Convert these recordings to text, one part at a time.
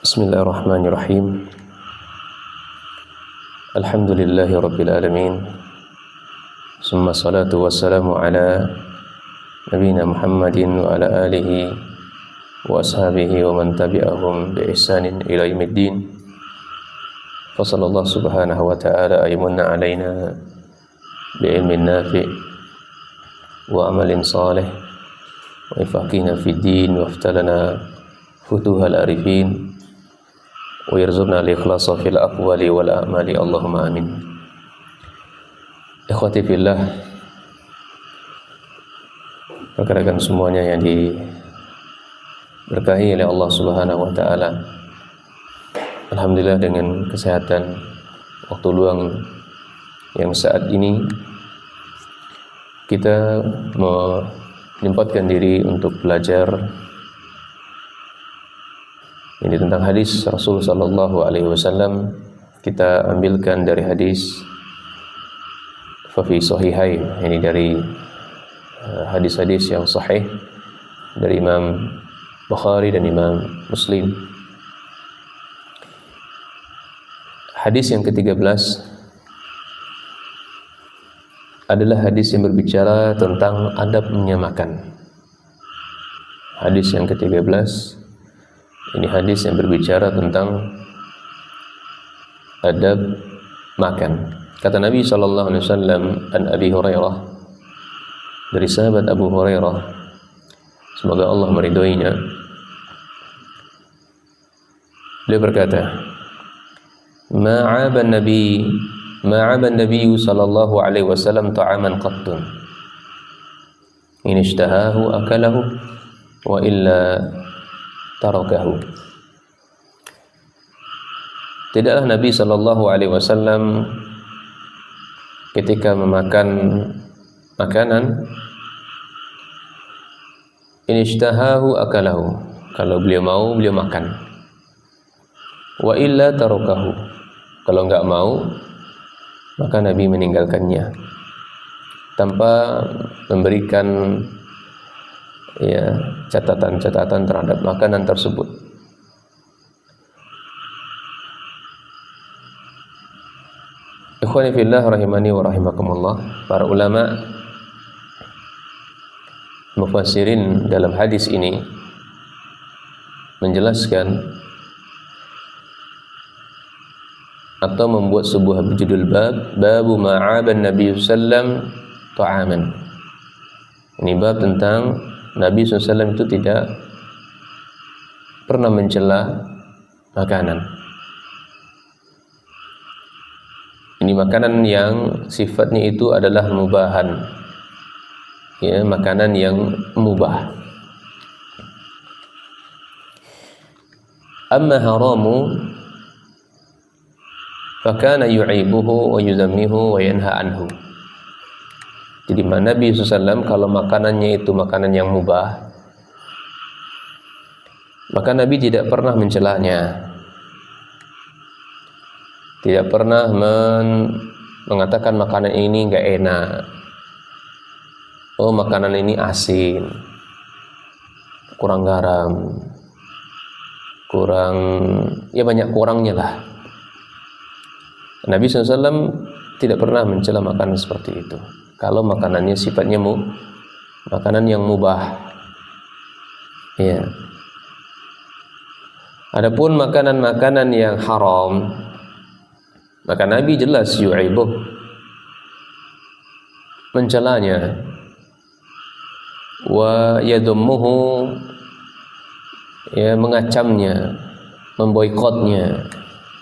Bismillahirrahmanirrahim. Alhamdulillahi rabbil alamin. Summa salatu wassalamu ala nabiyina Muhammadin wa ala alihi wa ashabihi wa man tabi'ahum bi ihsanin ila yaumiddin. Fa sallallahu subhanahu wa ta'ala aymunna alaina bi ilmin nafi' wa amalin salih wa ifaqina fid din wa aftalana futuhal arifin wa yarzuqna al-ikhlasa fil aqwali wal a'mali, Allahumma amin. Ikhwati fillah, rekan-rekan semuanya yang diberkahi oleh Allah Subhanahu wa taala. Alhamdulillah, dengan kesehatan waktu luang yang saat ini kita menyempatkan diri untuk belajar ini tentang hadis Rasul sallallahu alaihi wasallam. Kita ambilkan dari hadis fa fi sahihain, ini dari hadis-hadis yang sahih dari Imam Bukhari dan Imam Muslim. Hadis yang ke-13 adalah hadis yang berbicara tentang adab menyamakan. Hadis yang ke-13 ini hadis yang berbicara tentang adab makan. Kata Nabi sallallahu alaihi wasallam, an Abi Hurairah, dari sahabat Abu Hurairah, semoga Allah meridhoinya, beliau berkata, ma'aban Nabi sallallahu alaihi wasallam ta'aman qattun in ishtahahu akalahu wa illa tarakahu. Tidaklah Nabi sallallahu alaihi wasallam ketika memakan makanan in ishtahahu akalahu, kalau beliau mau beliau makan, wa illa tarakahu, kalau enggak mau maka Nabi meninggalkannya tanpa memberikan catatan-catatan terhadap makanan tersebut. Ikhwani fillah rahimani wa rahimakumullah, para ulama mufassirin dalam hadis ini menjelaskan atau membuat sebuah judul babu ma'aban Nabi sallam ta'aman. Ini bab tentang Nabi SAW itu tidak pernah mencela makanan. Ini makanan yang sifatnya itu adalah mubahan, ya, makanan yang mubah. Amma haramu fakana yu'ibuhu wa yuzammihu wa yanha anhu. Jadi Nabi SAW kalau makanannya itu makanan yang mubah, maka Nabi tidak pernah mencelanya, tidak pernah mengatakan makanan ini enggak enak, oh makanan ini asin, kurang garam, kurang, ya banyak kurangnya lah. Nabi SAW tidak pernah mencela makanan seperti itu kalau makanannya sifatnya makanan yang mubah, ya. Adapun makanan-makanan yang haram, maka Nabi jelas yu'ibuh, mencelanya, wa yadhummuhu, ya, mengacamnya, memboikotnya,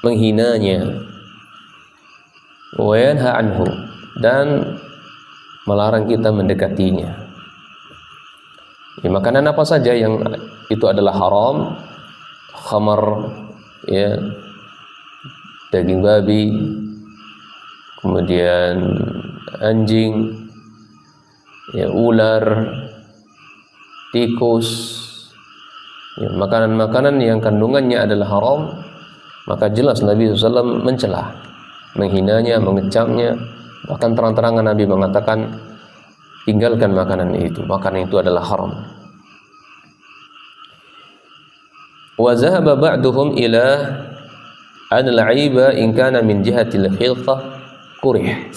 menghinanya, wa yanha anhu, dan melarang kita mendekatinya. Ya, makanan apa saja yang itu adalah haram, khamar, ya, daging babi, kemudian anjing, ya, ular, tikus, ya, makanan-makanan yang kandungannya adalah haram, maka jelas Nabi SAW mencela, menghinanya, mengecamnya. Bahkan terang-terangan Nabi mengatakan, tinggalkan makanan itu adalah haram. Wa zahaba ba'duhum ila an al-'aiba in kana min jihatil khilqah kurih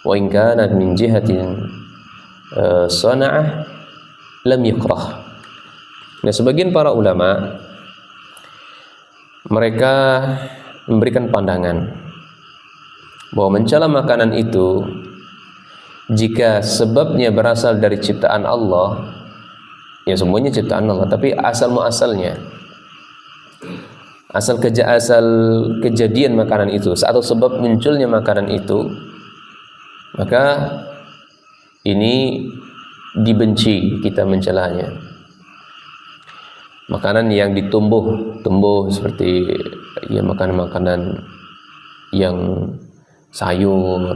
wa in kana min jihatin sana'ah lam yukrah. Nah, sebagian para ulama mereka memberikan pandangan bahwa mencela makanan itu jika sebabnya berasal dari ciptaan Allah, ya semuanya ciptaan Allah, tapi asal muasalnya, asal kejadian makanan itu atau sebab munculnya makanan itu, maka ini dibenci kita mencelanya. Makanan yang tumbuh seperti ya makanan-makanan yang sayur,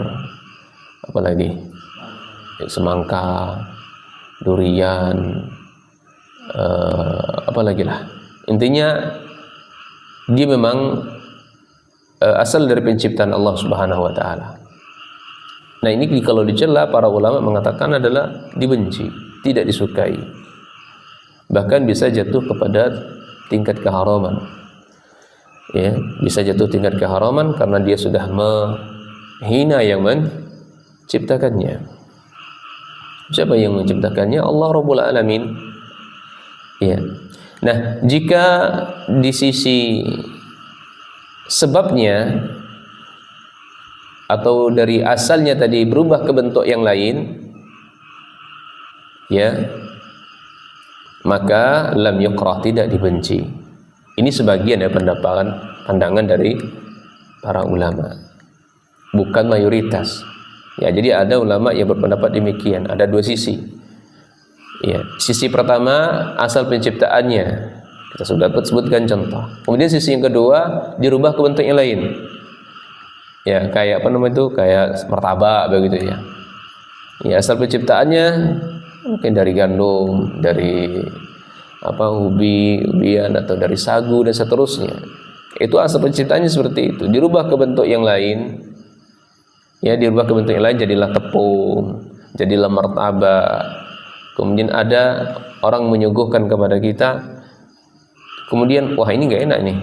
apalagi semangka, durian, apalagi lah. Intinya dia memang asal dari penciptaan Allah Subhanahu wa taala. Nah, ini kalau dicela para ulama mengatakan adalah dibenci, tidak disukai. Bahkan bisa jatuh kepada tingkat keharaman. Ya, bisa jatuh tingkat keharaman karena dia sudah menghina yang menciptakannya. Siapa yang menciptakannya? Allah Rabbul Alamin. Ya. Nah, jika di sisi sebabnya atau dari asalnya tadi berubah ke bentuk yang lain, ya, maka lam yukrah, tidak dibenci. Ini sebagian dari pandangan dari para ulama, bukan mayoritas. Ya, jadi ada ulama yang berpendapat demikian. Ada dua sisi. Ya, sisi pertama asal penciptaannya, kita sudah sebutkan contoh. Kemudian sisi yang kedua dirubah ke bentuk yang lain. Ya, kayak apa namanya itu, kayak martabak begitu ya. Ya, asal penciptaannya mungkin dari gandum, dari ubian atau dari sagu dan seterusnya. Itu asal penciptaannya seperti itu. Dirubah ke bentuk yang lain. Ya, dirubah ke bentuk yang lain, jadilah tepung, jadilah martabak. Kemudian ada orang menyuguhkan kepada kita, kemudian wah ini nggak enak nih,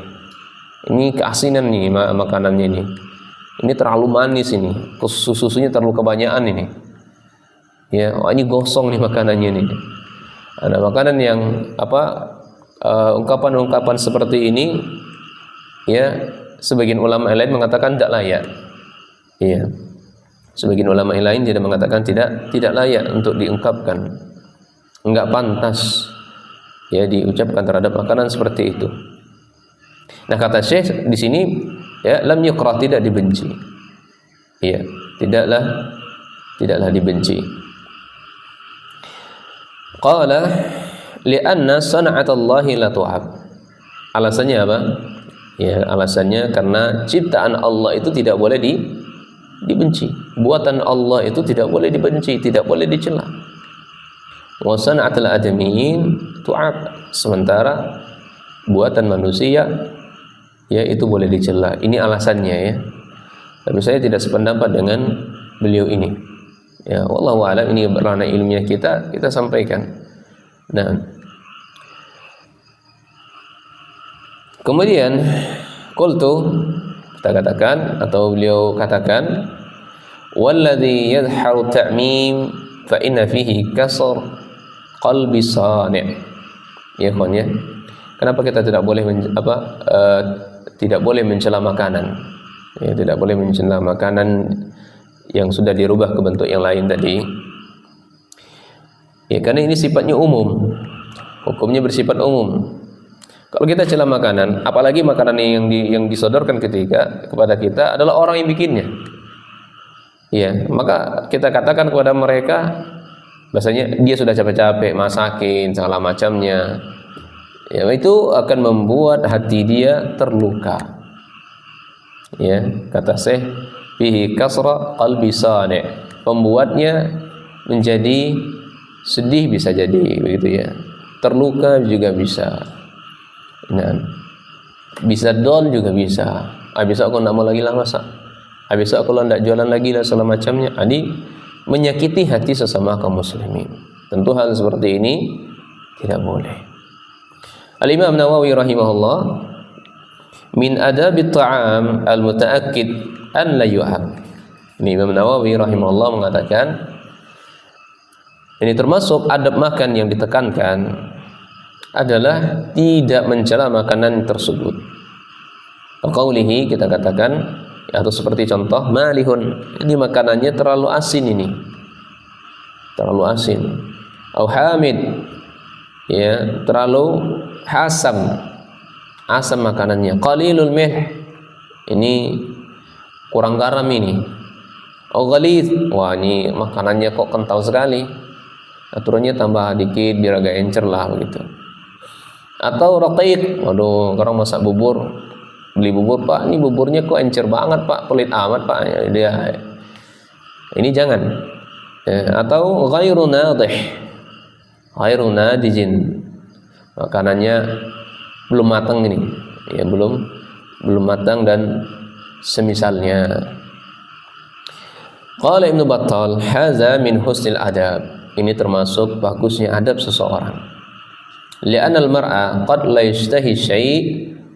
ini keasinan nih makanannya ini. Ini terlalu manis ini, susunya terlalu kebanyakan ini. Ya, oh ini gosong nih makanannya nih. Ada makanan yang ungkapan-ungkapan seperti ini, ya, sebagian ulama lain mengatakan tidak layak. Ya, sebagian ulama lain tidak mengatakan tidak layak untuk diungkapkan, enggak pantas, ya, diucapkan terhadap makanan seperti itu. Nah, kata Syekh di sini, ya, lam yukrah, tidak dibenci. Ya, tidaklah dibenci. Qala li'anna sana'atallahi la tu'ab. Alasannya apa? Ya, alasannya karena ciptaan Allah itu tidak boleh dibenci. Buatan Allah itu tidak boleh dibenci, tidak boleh dicela. Wa sana'atul adamiyin tu'ab. Sementara buatan manusia, ya, itu boleh dicela. Ini alasannya, ya. Tapi saya tidak sependapat dengan beliau ini. Ya, wallahu a'lam, ini ranah ilmiah kita sampaikan. Nah, kemudian qultu, kita katakan atau beliau katakan, walladzi yadhharu ta'mim fa inna fihi kasr qalbi sani'. Ya, kawan, ya. Kenapa kita tidak boleh tidak boleh mencela makanan? Ya, tidak boleh mencela makanan yang sudah dirubah ke bentuk yang lain tadi. Ya, karena ini sifatnya umum. Hukumnya bersifat umum. Kalau kita cela makanan, apalagi makanan yang disodorkan kepada kita adalah orang yang bikinnya. Ya, maka kita katakan kepada mereka, bahasanya dia sudah capek-capek masakin segala macamnya. Ya, itu akan membuat hati dia terluka. Ya, kata Syekh, fihi kasra qalbi sani', pembuatnya menjadi sedih bisa jadi begitu, ya. Terluka juga bisa. Nah, bisa down juga bisa. Besok aku tidak mau lagi lah masak. Besok aku tidak jualan lagi lah segala macamnya. Ini menyakiti hati sesama kaum muslimin. Tentu hal seperti ini tidak boleh. Al-Imam Nawawi rahimahullah, min adabit ta'am al-muta'akkid an la yu'ab. Ini Imam Nawawi rahimahullah mengatakan, ini termasuk adab makan yang ditekankan adalah tidak mencela makanan tersebut. Qaulihi, kita katakan, atau seperti contoh, malihun, ini makanannya terlalu asin ini. Terlalu asin. Au hamid, ya, terlalu asam makanannya. Qalilul milh, ini kurang garam ini. Au ghalidh, wah ini makanannya kok kental sekali. Aturannya tambah dikit biar agak encer lah begitu. Atau raqiq, waduh, orang masak bubur, beli bubur, Pak, ini buburnya kok encer banget Pak, pelit amat Pak. Dia, ini jangan. Ya, atau ghairu nadijin, makanannya belum matang ini, ya belum matang dan semisalnya. Qala Ibnu Battal, hadza min husnil adab, ini termasuk bagusnya adab seseorang. Li'anna al-mar'a qad la yashtahi syai'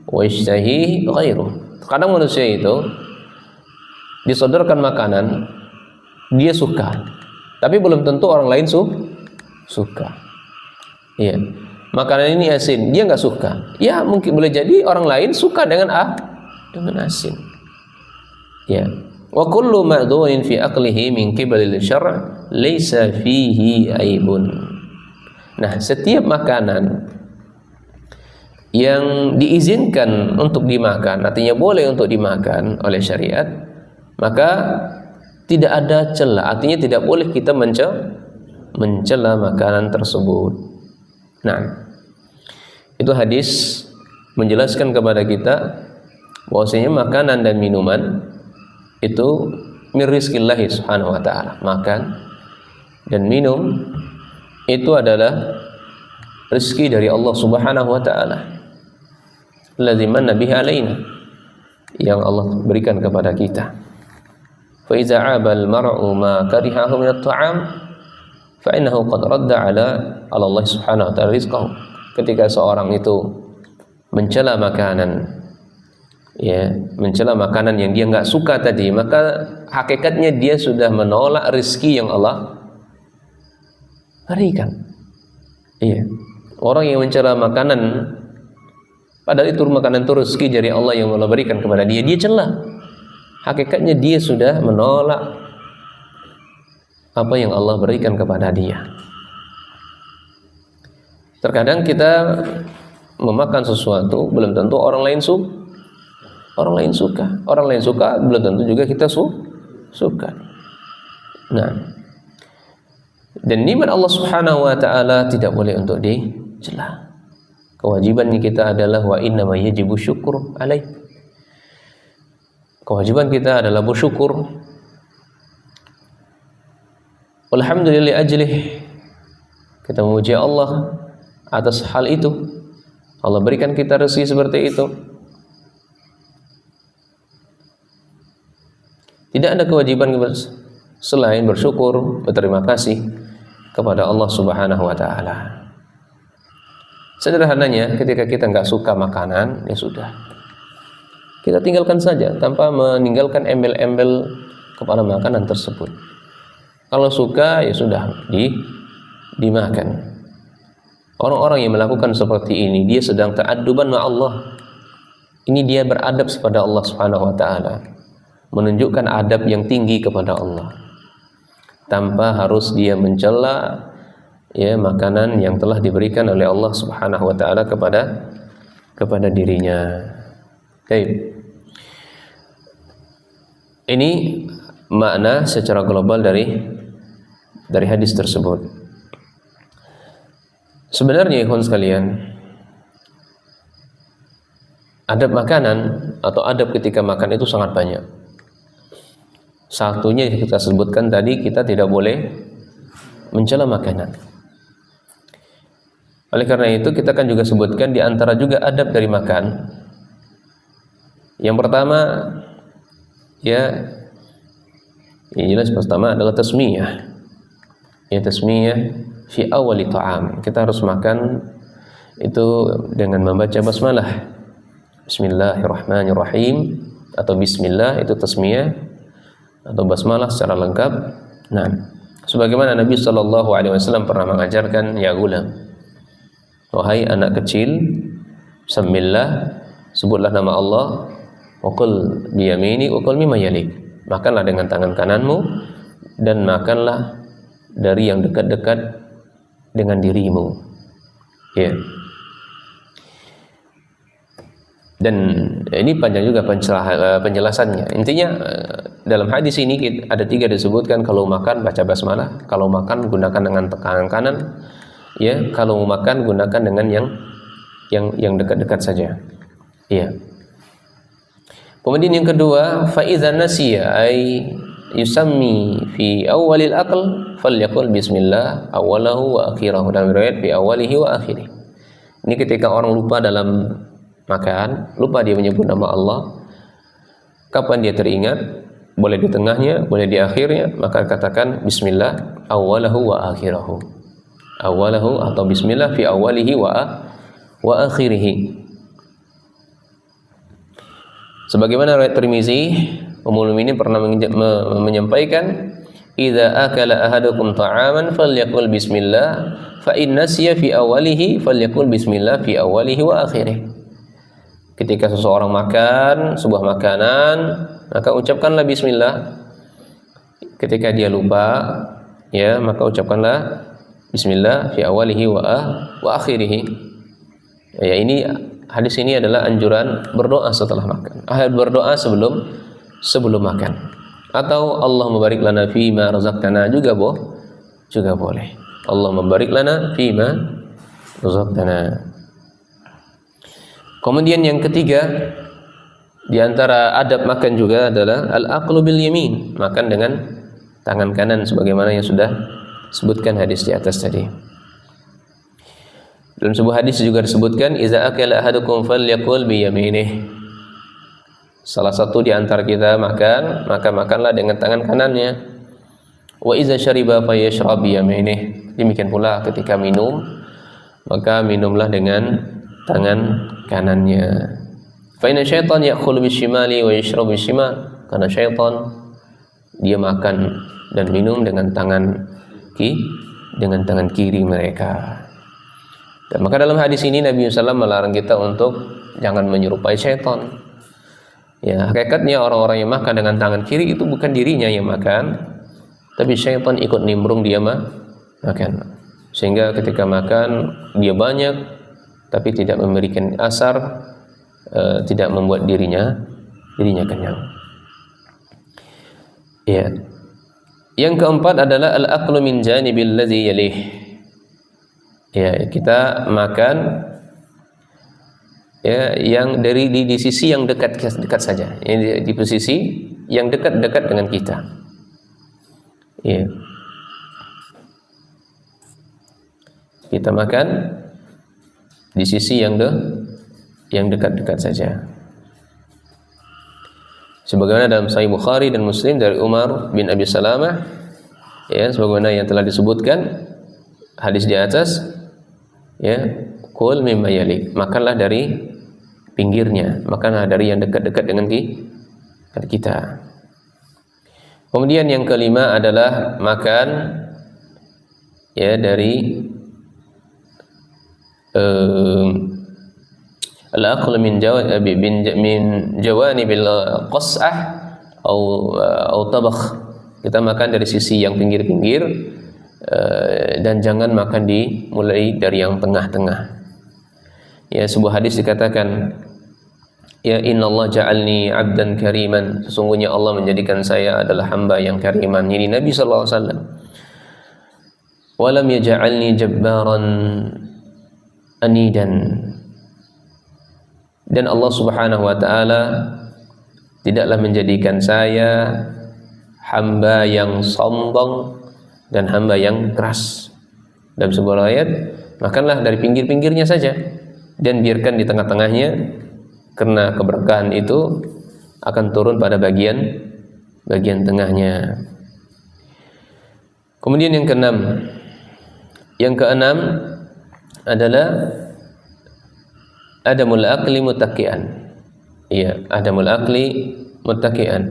wa yashtahi ghairuh. Kadang manusia itu disodorkan makanan, dia suka, tapi belum tentu orang lain suka. Iya, makanan ini asin, dia nggak suka. Ya mungkin boleh jadi orang lain suka dengan asin. Ya. Wa kullu ma'dhunin fi aqlihi min qibalil syar' laysa fihi aibun. Nah, setiap makanan yang diizinkan untuk dimakan, artinya boleh untuk dimakan oleh syariat, maka tidak ada celah, artinya tidak boleh kita mencela makanan tersebut. Nah, itu hadis menjelaskan kepada kita bahwasanya makanan dan minuman itu min rizqillahi subhanahu wa ta'ala. Makan dan minum itu adalah rezeki dari Allah subhanahu wa ta'ala, alladzi manna bihi alaina, yang Allah berikan kepada kita. Fa iza 'abal mar'u ma karihahu min at-ta'am fa innahu qad radda 'ala Allah subhanahu wa ta'ala rizqahu. Ketika seorang itu mencela makanan, ya, mencela makanan yang dia enggak suka tadi, maka hakikatnya dia sudah menolak rezeki yang Allah berikan. Iya. Orang yang mencela makanan, padahal itu makanan itu rezeki dari Allah yang Allah berikan kepada dia, dia celah. Hakikatnya dia sudah menolak apa yang Allah berikan kepada dia. Terkadang kita memakan sesuatu belum tentu orang lain suka. Orang lain suka belum tentu juga kita suka. Nah, dan nikmat Allah subhanahu wa ta'ala tidak boleh untuk dicela. Kewajibannya kita adalah wa inna ma yajibu syukur alaih. Kewajiban kita adalah bersyukur. Alhamdulillah ajlih, kita memuji Allah atas hal itu. Allah berikan kita rezeki seperti itu. Tidak ada kewajiban selain bersyukur, berterima kasih kepada Allah subhanahu wa ta'ala. Sederhananya, ketika kita nggak suka makanan, ya sudah, kita tinggalkan saja tanpa meninggalkan embel-embel kepada makanan tersebut. Kalau suka, ya sudah, dimakan. Orang-orang yang melakukan seperti ini, dia sedang ta'adduban ma Allah. Ini dia beradab kepada Allah subhanahu wa ta'ala, menunjukkan adab yang tinggi kepada Allah, tanpa harus dia mencela, ya, makanan yang telah diberikan oleh Allah subhanahu wa ta'ala kepada dirinya. Baik. Ini makna secara global dari hadis tersebut. Sebenarnya ikhwan sekalian, adab makanan atau adab ketika makan itu sangat banyak. Satunya yang kita sebutkan tadi, kita tidak boleh mencela makanan. Oleh karena itu kita kan juga sebutkan di antara juga adab dari makan. Yang pertama, ya, yang jelas pertama adalah tasmiyah. Ya, tasmiyah fi awali ta'am. Kita harus makan itu dengan membaca basmalah. Bismillahirrahmanirrahim atau bismillah itu tasmiyah atau basmalah secara lengkap. Nah, sebagaimana Nabi sallallahu alaihi wasallam pernah mengajarkan, ya gulam, wahai anak kecil, samillah, sebutlah nama Allah, wa qul bi yamini wa qul mimma yalik. Makanlah dengan tangan kananmu dan makanlah dari yang dekat-dekat dengan dirimu. Ya. Dan ini panjang juga penjelasannya. Intinya dalam hadis ini ada 3 disebutkan, kalau makan baca basmalah, kalau makan gunakan dengan tangan kanan, ya, kalau makan gunakan dengan yang dekat-dekat saja. Iya. Kemudian yang kedua, fa idza nasiya ay yusammi fi awwalil aql falyaqul bismillah awwalahu wa akhirahu, dalam riwayat fi awwalihi wa akhirih. Ini ketika orang lupa dalam makan, lupa dia menyebut nama Allah, kapan dia teringat, boleh di tengahnya, boleh di akhirnya, maka katakan bismillah awwalahu wa akhirahu. Awwalahu atau bismillah fi awwalihi wa akhirih. Sebagaimana riwayat Tirmizi, Ummul Mukminin pernah menyampaikan, idza akala ahadukum ta'aman falyaqul bismillah fa in nasiya fi awwalihi falyaqul bismillah fi awwalihi wa akhirih. Ketika seseorang makan sebuah makanan, maka ucapkanlah bismillah. Ketika dia lupa, ya, maka ucapkanlah bismillah fi awwalihi wa akhirih. Ya, ini hadis ini adalah anjuran berdoa setelah makan. Berdoa sebelum makan. Atau Allah membarik lana fima razaqtana juga boleh. Allah membarik lana fima razaqtana. Kemudian yang ketiga, di antara adab makan juga adalah al-aqlu bil yamin, makan dengan tangan kanan sebagaimana yang sudah sebutkan hadis di atas tadi. Dalam sebuah hadis juga disebutkan, iza akala ahadukum falyaqul bi yaminih. Salah satu di antara kita makan, maka makanlah dengan tangan kanannya. Wa iza syariba falyashrab bi yaminih. Demikian pula ketika minum, maka minumlah dengan tangan kanannya. Fa inna syaitan ya'khulu bisyimali wa yashrabu bisyimal. Karena syaitan dia makan dan minum dengan tangan kiri mereka. Dan maka dalam hadis ini Nabi SAW melarang kita untuk jangan menyerupai syaitan. Ya, hakikatnya orang-orang yang makan dengan tangan kiri itu bukan dirinya yang makan, tapi syaitan ikut nimbrung dia makan. Sehingga ketika makan dia banyak, tapi tidak memberikan asar, tidak membuat dirinya kenyang. Ya. Yang keempat adalah al-aqlu min janibil ladzi yalih. Ya, kita makan ya yang dari di sisi yang dekat saja. Di posisi yang dekat dengan kita. Ya. Kita makan di sisi yang dekat saja. Sebagaimana dalam Sahih Bukhari dan Muslim dari Umar bin Abi Salamah, ya, sebagaimana yang telah disebutkan hadis di atas, ya, kul mimma yalik, makanlah dari pinggirnya, makanlah dari yang dekat-dekat dengan kita. Kemudian yang kelima adalah makan ya dari al-aql min jawanibil qas'ah atau tabakh. Kita makan dari sisi yang pinggir-pinggir dan jangan makan mulai dari yang tengah-tengah. Ya, sebuah hadis dikatakan, ya innallaha ja'alni 'abdan kariman, sesungguhnya Allah menjadikan saya adalah hamba yang kariman. Ini Nabi sallallahu alaihi wasallam. Wa lam yaj'alni jabbaran anidan, dan Allah Subhanahu wa taala tidaklah menjadikan saya hamba yang sombong dan hamba yang keras. Dalam sebuah ayat, makanlah dari pinggir-pinggirnya saja dan biarkan di tengah-tengahnya, karena keberkahan itu akan turun pada bagian tengahnya. Kemudian yang keenam adalah adamul akli muttaqian. Iya, adamul akli muttaqian.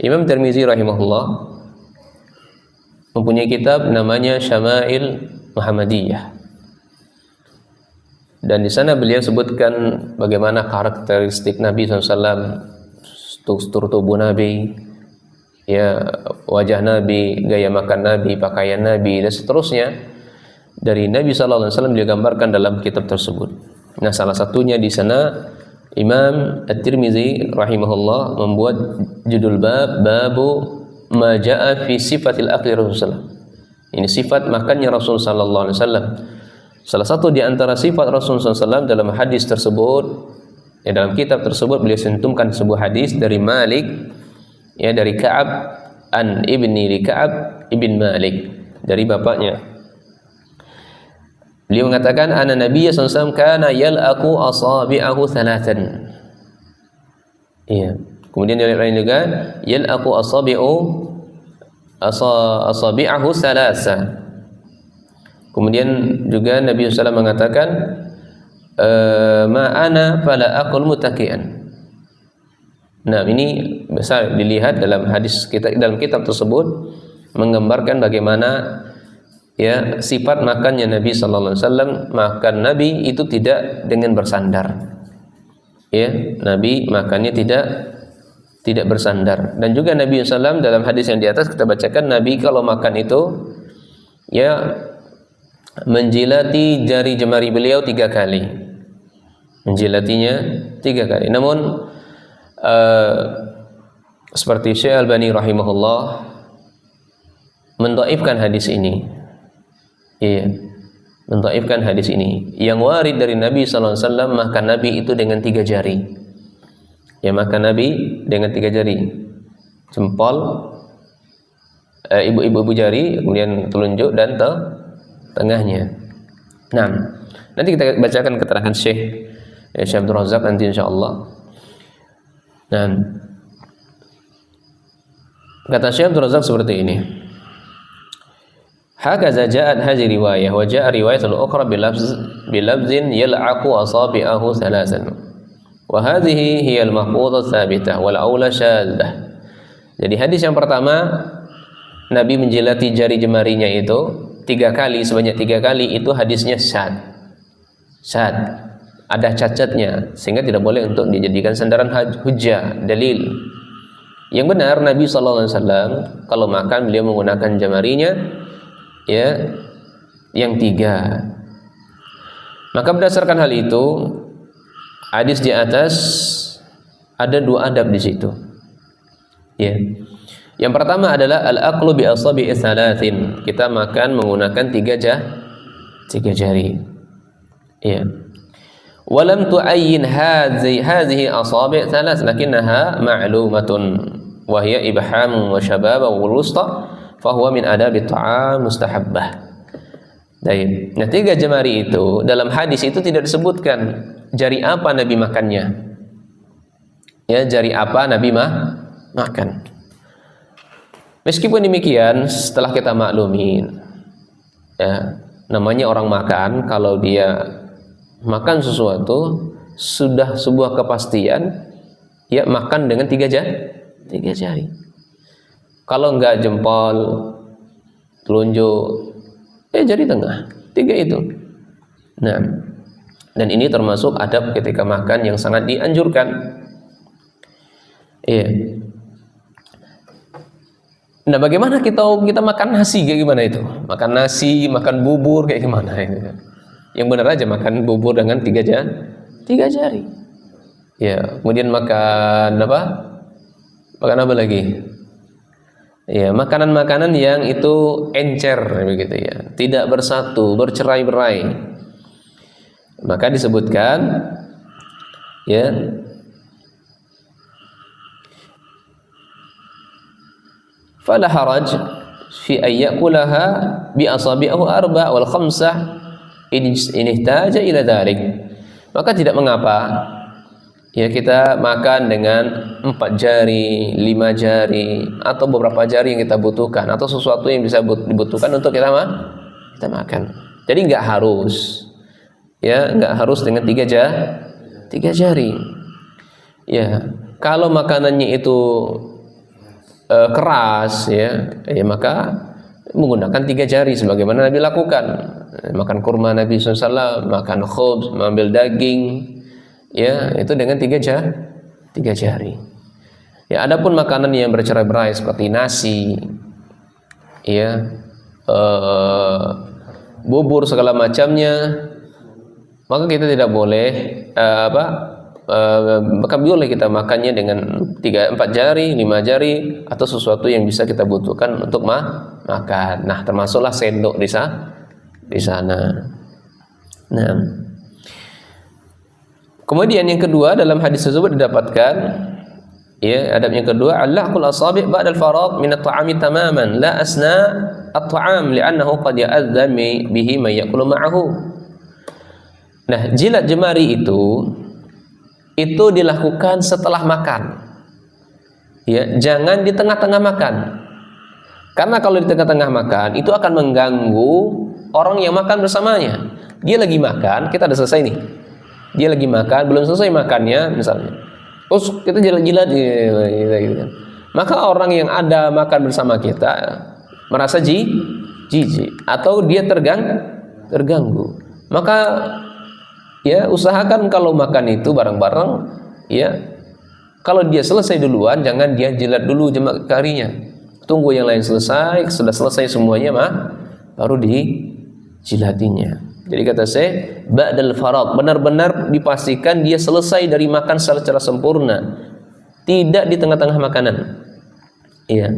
Imam Tirmizi rahimahullah mempunyai kitab namanya Syama'il Muhammadiyah. Dan di sana beliau sebutkan bagaimana karakteristik Nabi SAW, struktur tubuh Nabi, ya, wajah Nabi, gaya makan Nabi, pakaian Nabi, dan seterusnya dari Nabi SAW beliau gambarkan dalam kitab tersebut. Nah, salah satunya di sana Imam At-Tirmizi rahimahullah membuat judul babu ma jaa fi sifatil akli Rasulullah. Ini sifat makannya Rasul sallallahu alaihi wasallam. Salah satu di antara sifat Rasul sallallahu alaihi wasallam dalam hadis tersebut, ya, dalam kitab tersebut beliau sentumkan sebuah hadis dari Malik, ya, dari Ka'ab an ibni li Ka'ab ibn Malik, dari bapaknya. Beliau mengatakan anna Nabiya sallallahu alaihi wasallam kana yal'aqu asabi'ahu thalathan. Iya. Kemudian dari lain juga yal'aqu asabi'ahu thalatha. Kemudian juga Nabi sallallahu alaihi wasallam mengatakan ma ana fala aqul muttaqian. Nah, ini bisa dilihat dalam hadis kita, dalam kitab tersebut menggambarkan bagaimana, ya, sifat makannya Nabi sallallahu alaihi wasallam. Makan Nabi itu tidak dengan bersandar. Ya, Nabi makannya tidak bersandar. Dan juga Nabi SAW dalam hadis yang di atas kita bacakan, Nabi kalau makan itu, ya, menjilati jari jemari beliau 3 kali. Menjilatinya 3 kali. Namun seperti Syekh Albani rahimahullah mendhaifkan hadis ini. Iya, mendhaifkan hadis ini. Yang warid dari Nabi sallallahu alaihi wasallam, makan Nabi itu dengan 3 jari. Ya, makan Nabi dengan 3 jari. Jempol, ibu jari, kemudian telunjuk dan tengahnya. Nah, nanti kita bacakan keterangan Syekh Abdul Razak nanti insyaallah. Nah, kata Syekh Abdul Razak seperti ini. Hakaza ja'at hadhihi riwayah wa ja'a riwayatul ukhra bilafzin yal'aqu asabi'ahu thalathan. Wa hadhihi hiya al-mahfudhah tsabitah wal aula syadzah. Jadi hadis yang pertama, Nabi menjilati jari jemarinya itu 3 kali, sebanyak 3 kali, itu hadisnya syad. Ada cacatnya sehingga tidak boleh untuk dijadikan sandaran hujjah, dalil. Yang benar Nabi sallallahu alaihi wasallam kalau makan beliau menggunakan jemarinya, ya, yang 3. Maka berdasarkan hal itu, hadis di atas ada 2 adab di situ. Ya. Yang pertama adalah al-aqlu bi asabi'i thalathin. Kita makan menggunakan 3 jari. Ya. Walam tu'ayyin hadhihi asabi' thalath lakinnaha ma'lumatun wa hiya ibham wa shababa wal wusta fa huwa min adabi ta'am mustahabbah. Baik. Nah, 3 jemari itu dalam hadis itu tidak disebutkan jari apa Nabi makannya. Ya, jari apa Nabi makan. Meskipun demikian, setelah kita maklumin, ya, namanya orang makan, kalau dia makan sesuatu sudah sebuah kepastian, ya, makan dengan 3 jari. Kalau enggak jempol, telunjuk, ya jari tengah, 3 itu. Nah, dan ini termasuk adab ketika makan yang sangat dianjurkan. Iya. Nah, bagaimana kita makan nasi kayak gimana itu? Makan nasi, makan bubur kayak gimana itu? Yang benar aja makan bubur dengan 3 jari. Ya, kemudian makan apa? Makan apa lagi? Ya, makanan-makanan yang itu encer begitu ya. Tidak bersatu, bercerai-berai. Maka disebutkan, ya, fala haraj fi ay yakulaha bi asabi'ahu 4 wal 5 in ihtaja ila dzalik. Maka tidak mengapa, ya, kita makan dengan 4 jari, 5 jari, atau beberapa jari yang kita butuhkan, atau sesuatu yang bisa dibutuhkan untuk kita makan. Jadi enggak harus, ya, enggak harus dengan 3 jari. Ya, kalau makanannya itu keras ya maka menggunakan 3 jari sebagaimana Nabi lakukan. Makan kurma Nabi SAW, makan khubz, mengambil daging, ya itu dengan 3 jari. Ya, adapun makanan yang bercerai-berai seperti nasi, ya, bubur segala macamnya, maka kita tidak boleh maka boleh kita makannya dengan 3-4 jari, 5 jari atau sesuatu yang bisa kita butuhkan untuk makan. Nah, termasuklah sendok di sana. Nah, kemudian yang kedua dalam hadis tersebut didapatkan ya adab yang kedua, al-laqul asabi' ba'da al-faragh min at-ta'ami tamaman la asna at-ta'am li'annahu qad ya'adhdha bihi man ya'kulu ma'ahu. Nah, jilat jemari itu dilakukan setelah makan. Ya, jangan di tengah-tengah makan. Karena kalau di tengah-tengah makan itu akan mengganggu orang yang makan bersamanya. Dia lagi makan, kita udah selesai nih. Dia lagi makan, belum selesai makannya misalnya. Terus kita jilat-jilat gitu kan. Maka orang yang ada makan bersama kita merasa jijik atau dia terganggu. Maka ya usahakan kalau makan itu bareng-bareng, ya kalau dia selesai duluan jangan dia jilat dulu jemarinya. Tunggu yang lain selesai, sudah selesai semuanya baru dijilatinya. Jadi kata saya ba'dal faragh, benar-benar dipastikan dia selesai dari makan secara sempurna, tidak di tengah-tengah makanan. Iya.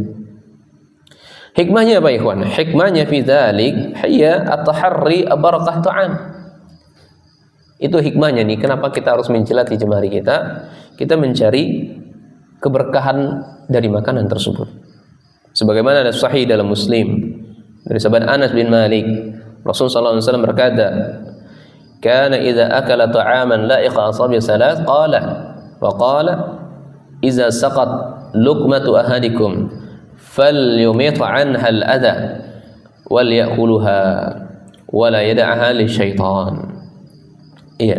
Hikmahnya apa ikhwan? Hikmahnya fi dzalik hiya at-taharri barakah ta'am. Itu hikmahnya nih, kenapa kita harus menjilati jemari kita? Kita mencari keberkahan dari makanan tersebut. Sebagaimana ada sahih dalam Muslim dari sahabat Anas bin Malik, Rasulullah SAW berkata, "Kana idza akala ta'aman la'iqa asabi salat qala wa qala idza saqat luqmatu ahadikum falyumit 'anha al-adha wal ya'kuluha wa la yad'aha lisyaitan." Iya.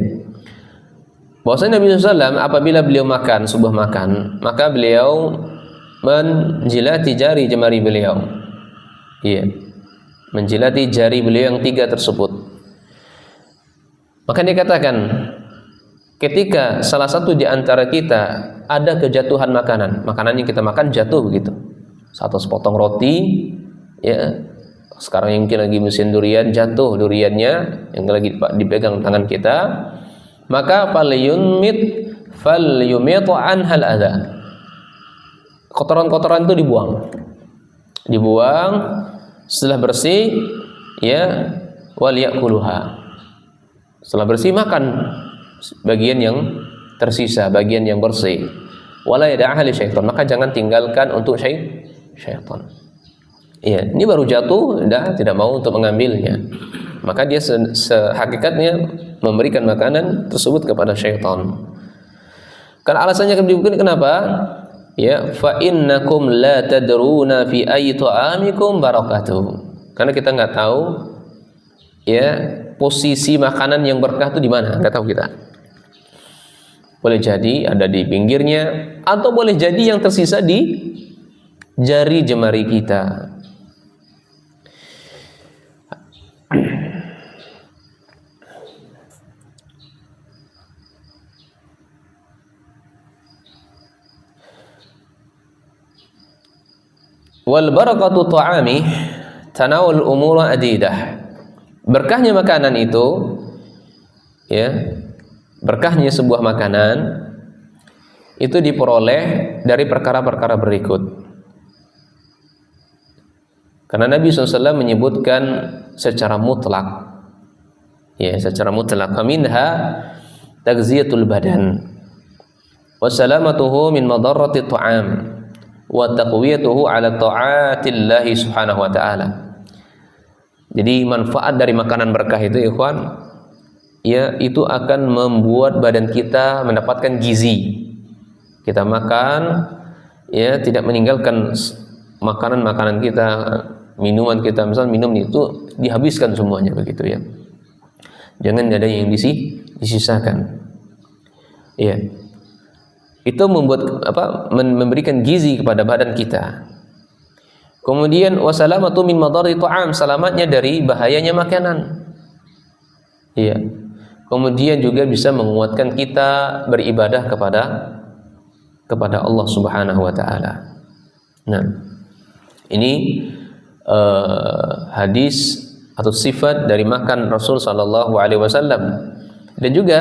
Bahwasanya Nabi SAW apabila beliau makan sebuah makan, maka beliau menjilati jari jemari beliau. Iya. Menjilati jari beliau yang 3 tersebut. Maka dikatakan ketika salah satu di antara kita ada kejatuhan makanan yang kita makan jatuh begitu. Satu sepotong roti, ya. Sekarang yang mungkin lagi musim durian, jatuh duriannya yang lagi dipegang tangan kita, maka falyumit anhal adha. Kotoran-kotoran itu dibuang setelah bersih, ya, wal ya'kuluha. Setelah bersih makan bagian yang tersisa, bagian yang bersih. Wala yad'aha li syaitan, maka jangan tinggalkan untuk syaitan. Iya, ini baru jatuh, tidak mau untuk mengambilnya. Maka dia sehakikatnya memberikan makanan tersebut kepada syaitan. Karena alasannya kenapa? Ya, fa innakum la tadruna fi ayyi ta'amikum barakatuh. Karena kita nggak tahu ya posisi makanan yang berkah itu di mana, nggak tahu kita. Boleh jadi ada di pinggirnya atau boleh jadi yang tersisa di jari jemari kita. Wal barakatu ta'ami tanawul umura adidah. Berkahnya makanan itu, ya, berkahnya sebuah makanan itu diperoleh dari perkara-perkara berikut. Karena Nabi SAW menyebutkan secara mutlak, ya, secara mutlak. Faminha tagziyatul badan wa salamatuhu min madarrati ta'am wa taqwiyatuhu ala ta'atillahi subhanahu wa ta'ala. Jadi manfaat dari makanan berkah itu, ikhwan, ya, itu akan membuat badan kita mendapatkan gizi. Kita makan, ya, tidak meninggalkan makanan-makanan kita, minuman kita, misal minum itu dihabiskan semuanya begitu, ya. Jangan ada yang disisakan. Ya. Itu membuat memberikan gizi kepada badan kita. Kemudian wasalamatu min madari ta'am, selamatnya dari bahayanya makanan. Iya. Kemudian juga bisa menguatkan kita beribadah kepada Allah Subhanahu wa taala. Nah, ini hadis atau sifat dari makan Rasul sallallahu alaihi wasallam. Dan juga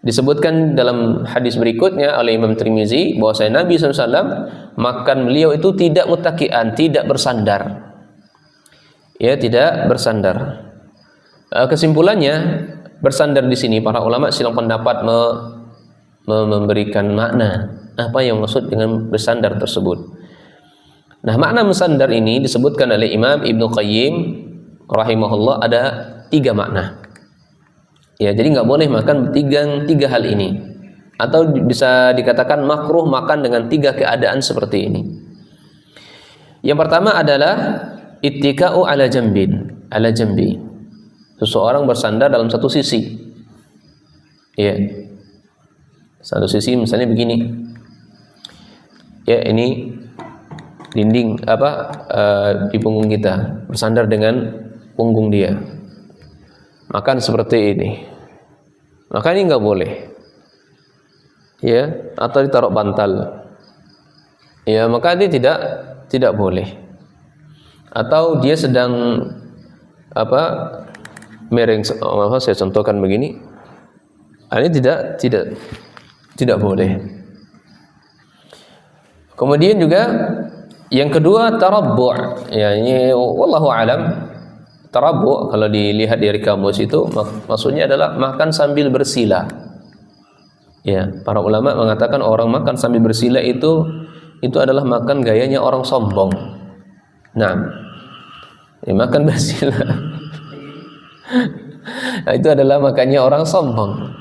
disebutkan dalam hadis berikutnya oleh Imam Tirmizi bahwasanya Nabi SAW makan beliau itu tidak muttaqian, tidak bersandar. Ya, tidak bersandar. Kesimpulannya, bersandar di sini para ulama silang pendapat memberikan makna apa yang maksud dengan bersandar tersebut. Nah, makna bersandar ini disebutkan oleh Imam Ibnu Qayyim rahimahullah ada 3 makna. Ya, jadi nggak boleh makan tiga hal ini, atau bisa dikatakan makruh makan dengan 3 keadaan seperti ini. Yang pertama adalah ittika'u ala jambi. Seseorang bersandar dalam satu sisi. Ya. Satu sisi misalnya begini. Ya, ini dinding di punggung kita, bersandar dengan punggung dia. Makan seperti ini, maka ini nggak boleh, ya, atau ditaruh bantal, ya, maka ini tidak boleh. Atau dia sedang miring, saya contohkan begini, ini tidak boleh. Kemudian juga yang kedua tarabbu', ya, ini wallahu alam. Tarabbu' kalau dilihat dari kamus itu maksudnya adalah makan sambil bersila. Ya, para ulama mengatakan orang makan sambil bersila itu adalah makan gayanya orang sombong. Nah, makan bersila itu adalah makannya orang sombong.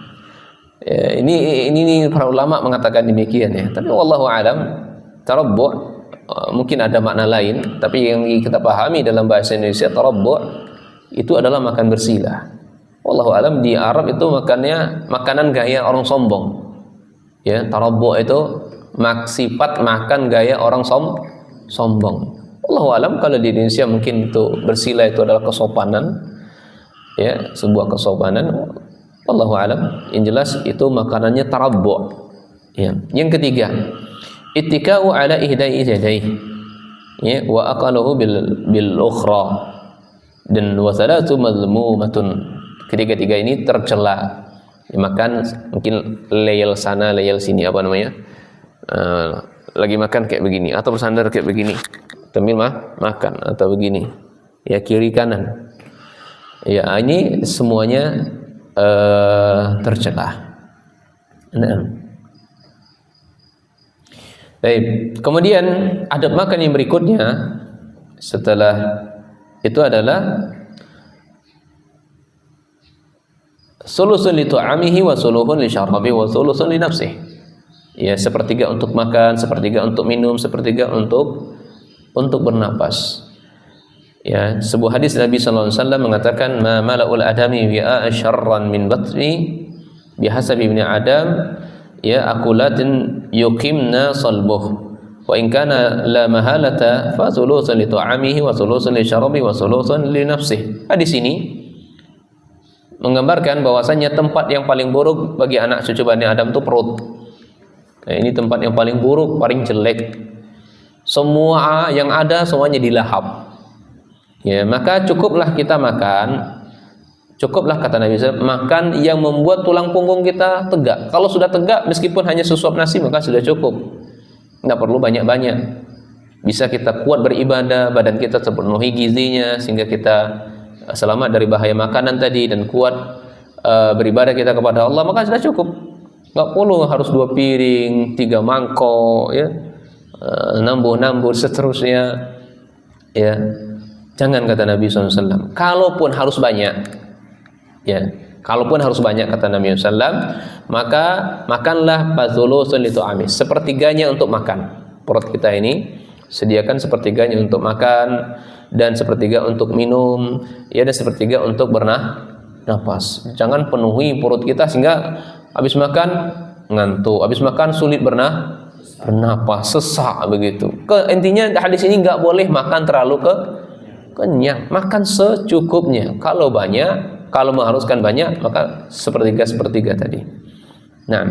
Ya, ini para ulama mengatakan demikian ya. Tapi wallahu alam, tarabbu' mungkin ada makna lain, tapi yang kita pahami dalam bahasa Indonesia tarabbu' itu adalah makan bersila. Wallahu alam, di Arab itu makanan gaya orang sombong. Ya, tarabbu' itu sifat makan gaya orang sombong. Wallahu alam, kalau di Indonesia mungkin itu bersila itu adalah kesopanan. Ya, sebuah kesopanan. Wallahu alam, yang jelas itu makanannya tarabbu'. Ya. Yang ketiga, ittika'u ala ihdai yadayhi, ya, wa aqaluhu bil ukhra, dan wasalatu mazmumatun. Ketiga-tiga ini tercela. Makan mungkin leyel sana leyel sini, lagi makan kayak begini, atau bersandar kayak begini sambil makan, atau begini, ya, kiri kanan, ya, ini semuanya tercela. Nah, baik. Kemudian adab makan yang berikutnya setelah itu adalah sulusun li tu'amihi wa suluhun li syarabi wa sulusun li nafsihi. Ya, sepertiga untuk makan, sepertiga untuk minum, sepertiga untuk bernapas. Ya, sebuah hadis Nabi sallallahu alaihi wasallam mengatakan, ma mala'ul adami wi'a syarran min batni bihasabi ibni adam ya akulatin yuqimna salbuh wa in kana la mahalata fa thuluthun li ta'amihi wa thuluthun li syarabi wa thuluthun li nafsihi. Hadis ini menggambarkan bahwasanya tempat yang paling buruk bagi anak cucu Bani Adam itu perut. Nah, ini tempat yang paling buruk, paling jelek. Semua yang ada semuanya dilahap. Ya, maka cukuplah kita makan. Cukuplah kata Nabi SAW, makan yang membuat tulang punggung kita tegak. Kalau sudah tegak, meskipun hanya sesuap nasi maka sudah cukup. Nggak perlu banyak-banyak. Bisa kita kuat beribadah, badan kita terpenuhi gizinya, sehingga kita selamat dari bahaya makanan tadi, dan kuat beribadah kita kepada Allah, maka sudah cukup. Nggak perlu harus 2 piring, 3 mangkok, ya, nambur seterusnya. Ya, jangan, kata Nabi SAW. Kalaupun harus banyak, ya, kalaupun harus banyak kata Nabi SAW, maka makanlah fadzulusun li tu'ami, sepertiganya untuk makan. Perut kita ini sediakan sepertiganya untuk makan, dan sepertiga untuk minum, ya, dan sepertiga untuk bernapas. Jangan penuhi perut kita sehingga Habis makan ngantuk, habis makan sulit bernapas, sesak begitu. Intinya hadis ini nggak boleh makan terlalu kenyang, makan secukupnya. Kalau banyak, kalau mengharuskan banyak, maka sepertiga tadi. Nah,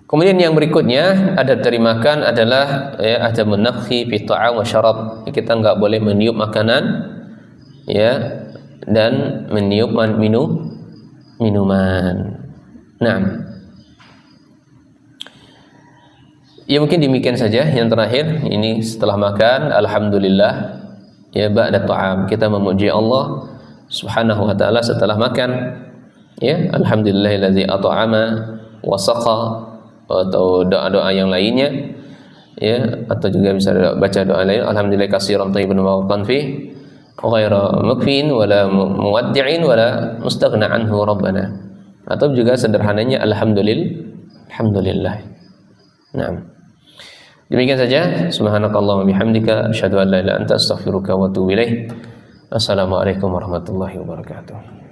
kemudian yang berikutnya ada dari makan adalah ada menafhi fi ta'am wa syarab. Kita nggak boleh meniup makanan, ya, dan meniup minuman. Nah, ya mungkin demikian saja. Yang terakhir ini setelah makan, alhamdulillah, ya, ba'da ta'am, kita memuji Allah Subhanahu wa taala setelah makan, ya, alhamdulillahillazi at'ama wa saqa, atau doa-doa yang lainnya, ya, atau juga bisa baca doa lain, alhamdulillah katsiran thayyiban mubarakan fi ghaira mukfin wala muwaddi'in wala mustaghna anhu rabbana, atau juga sederhananya alhamdulillah. Nah, demikian saja. Subhanakallahumma bihamdika asyhadu an la ilaha illa anta astaghfiruka wa atubu ilaik. Assalamualaikum warahmatullahi wabarakatuh.